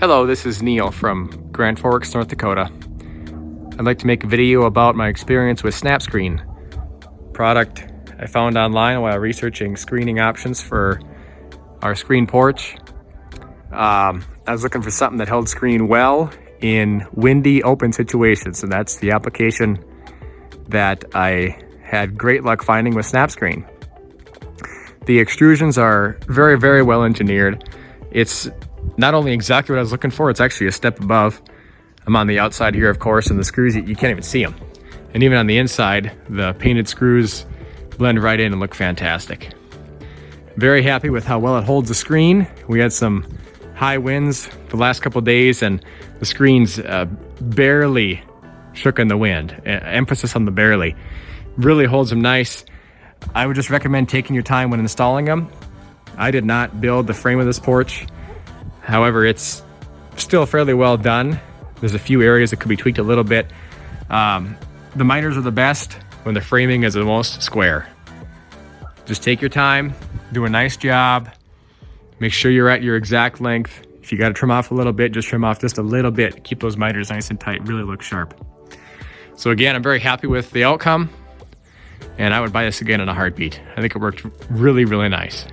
Hello, this is Neil from Grand Forks, North Dakota. I'd like to make a video about my experience with SNAPP screen, product I found online while researching screening options for our screen porch. I was looking for something that held screen well in windy, open situations, and that's the application that I had great luck finding with SNAPP screen. The extrusions are very, very well engineered. It's not only exactly what I was looking for, it's actually a step above. I'm on the outside here, of course, and the screws, you can't even see them. And even on the inside, the painted screws blend right in and look fantastic. Very happy with how well it holds the screen. We had some high winds the last couple of days, and the screens barely shook in the wind. Emphasis on the barely. Really holds them nice. I would just recommend taking your time when installing them. I did not build the frame of this porch. However, it's still fairly well done. There's a few areas that could be tweaked a little bit. The miters are the best when the framing is the most square. Just take your time, do a nice job. Make sure you're at your exact length. If you got to trim off a little bit, just trim off just a little bit. Keep those miters nice and tight, really look sharp. So again, I'm very happy with the outcome, and I would buy this again in a heartbeat. I think it worked really, really nice.